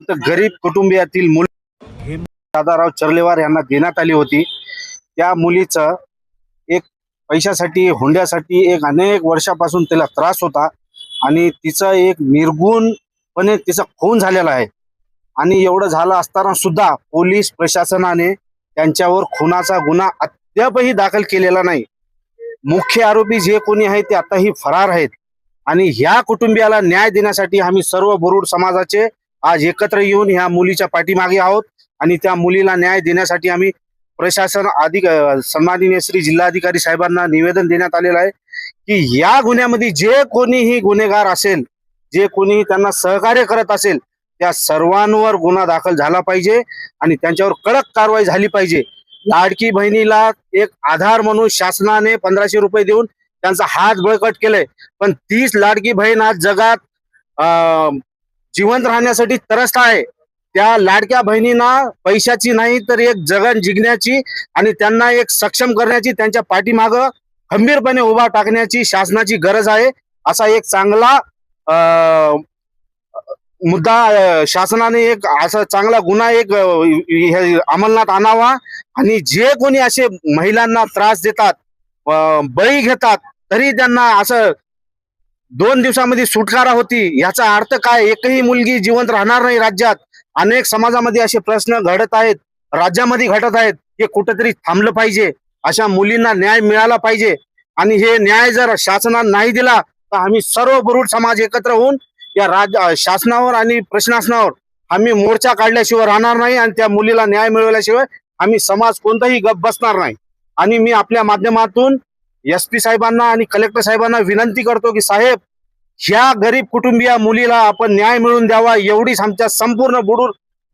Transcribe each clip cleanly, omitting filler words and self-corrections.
तर गरीब कुटुंबियातील मुली दादाराव चर्लेवार यांना देण्यात आली होती। त्या मुलीचं एक पैशासाठी हुंड्यासाठी एक अनेक वर्षापासून तिला त्रास होता आणि तिचा एक निर्गुणपणे तिचा खून झालेला आहे। आणि एवढं झालं असताना सुद्धा पोलीस प्रशासनाने त्यांच्यावर खुनाचा गुन्हा अद्यापही दाखल केलेला नाही। मुख्य आरोपी जे कोणी आहेत ते आताही फरार आहेत आणि ह्या कुटुंबियाला न्याय देण्यासाठी आम्ही सर्व बुरुड समाजाचे आज एकत्र येऊन ह्या मुलीच्या पाठीमागे आहोत आणि त्या मुलीला न्याय देण्यासाठी आम्ही प्रशासन सन्माननीय श्री जिल्हाधिकारी साहेबांना निवेदन देण्यात आलेलं आहे की या गुन्ह्यामध्ये जे कोणीही गुन्हेगार असेल, जे कोणी त्यांना सहकार्य करत असेल, त्या सर्वांवर गुन्हा दाखल झाला पाहिजे आणि त्यांच्यावर कडक कारवाई झाली पाहिजे। लाडकी बहिणीला एक आधार म्हणून शासनाने 1500 रुपये देऊन त्यांचा हात बळकट केलाय, पण तीच लाडकी बहीण आज जगात जिवंत राहण्यासाठी त्रस्त आहे। त्या लाडक्या बहिणींना पैशाची नाही तर एक जगन जिंकण्याची आणि त्यांना एक सक्षम करण्याची, त्यांच्या पाठीमागं खंबीरपणे उभा टाकण्याची शासनाची गरज आहे। असा एक चांगला मुद्दा शासनाने एक असा चांगला गुन्हा एक अंमलात आणावा आणि जे कोणी असे महिलांना त्रास देतात, बळी घेतात, तरी त्यांना असं 2 दिवसामध्ये सुटकारा होती। याचा अर्थ काय? एकही मुलगी जिवंत राहणार नाही राज्यात। अनेक समाजामध्ये असे प्रश्न घडत आहेत, राज्यामध्ये घडत आहेत, हे कुठेतरी थांबलं पाहिजे। अशा मुलींना न्याय मिळाला पाहिजे आणि हे न्याय जर शासनाने नाही दिला तर आम्ही सर्व बुरुड समाज एकत्र होऊन या शासनावर आणि प्रशासनावर आम्ही मोर्चा काढल्याशिवाय राहणार नाही आणि त्या मुलीला न्याय मिळवल्याशिवाय आम्ही समाज कोणताही गप्प बसणार नाही। आणि मी आपल्या माध्यमातून SP साहेबांना आणि कलेक्टर साहेबांना विनंती करतो की साहेब, ह्या गरीब कुटुंबीय मुलीला आपण न्याय मिळवून द्यावा, एवढीच आमच्या संपूर्ण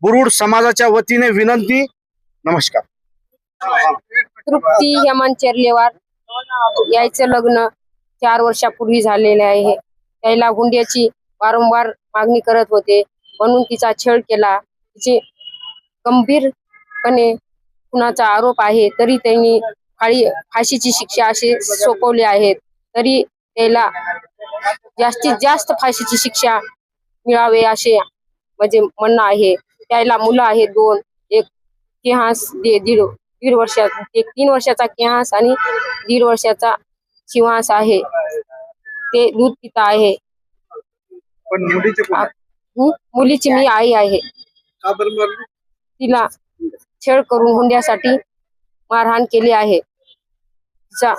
बुरुड समाजाच्या वतीने विनंती। नमस्कार। तृप्ती हेमंत चर्लेवार याचं लग्न 4 वर्षापूर्वी झालेले आहे। त्याला हुंड्याची वारंवार मागणी करत होते म्हणून तिचा छळ केला। तिचे गंभीरपणे खुनाचा आरोप आहे, तरी त्यांनी फाशीची शिक्षा अशी सोपवली आहेत, तरी त्याला जास्तीत जास्त फाशीची शिक्षा मिळावे असे म्हणजे म्हणणं आहे। त्याला मुलं आहेत 2, एक केहास दीड वर्षाचा, एक 3 वर्षाचा केहास आणि 1.5 वर्षाचा शिवांश आहे। ते दूध पिता आहे। पण मुलीची मी आई आहे। तिला छळ करून हुंड्यासाठी मारहाण केली आहे, तिचा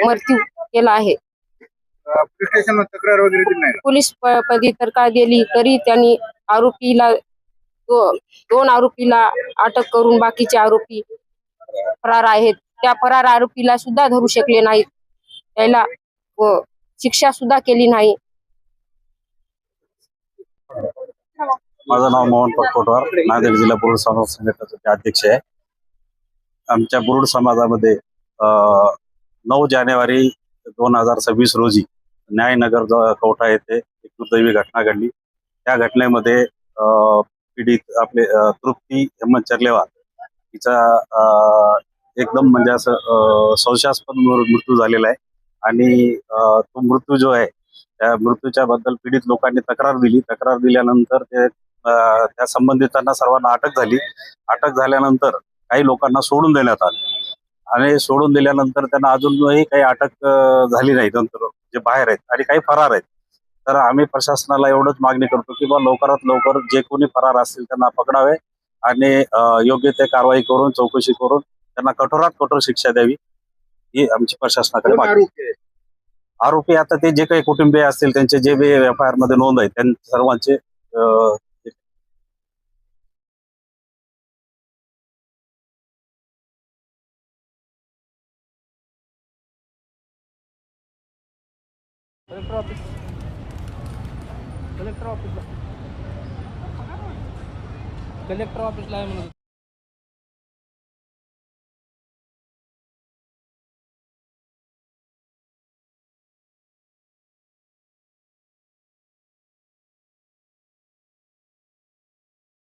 मृत्यू केला आहे। पोलीस पदी तक्रार दिली तरी त्यांनी आरोपीला 2 आरोपीला अटक करून बाकीचे आरोपी फरार आहेत। त्या फरार आरोपीला सुद्धा धरू शकले नाहीत, त्याला शिक्षा सुद्धा केली नाही। माझं नाव मोहन पटकोटवार, नांदेड जिल्हा बुरुड समाज संघटनेचे अध्यक्ष आहे। आमच्या बुरुड समाजामध्ये 9 जानेवारी 2026 रोजी न्यायनगर कवठा येथे एक दुर्दैवी घटना घडली। त्या घटनेमध्ये पीडित आपले तृप्ती हेमंत चर्लेवार तिचा एकदम म्हणजे असं संशयास्पद मृत्यू झालेला आहे आणि तो मृत्यू जो आहे त्या मृत्यूच्या बद्दल पीडित लोकांनी तक्रार दिली। तक्रार दिल्यानंतर त्या संबंधितांना सर्वांना अटक झाली। अटक झाल्यानंतर काही लोकांना सोडून देण्यात आले आणि सोडून दिल्यानंतर त्यांना अजूनही काही अटक झाली नाही, नंतर जे बाहेर आहेत आणि काही फरार आहेत। तर आम्ही प्रशासनाला एवढंच मागणी करतो की लवकरात लवकर जे कोणी फरार असतील त्यांना पकडावे आणि योग्य ते कारवाई करून चौकशी करून त्यांना कठोरात कठोर शिक्षा द्यावी, ही आमची प्रशासनाकडे मागणी आहे। आरोपी आता ते जे काही कुटुंबीय असतील त्यांचे जे FIR मध्ये नोंद आहे त्यांच्या सर्वांचे कलेक्टर ऑफिसला आहे म्हणून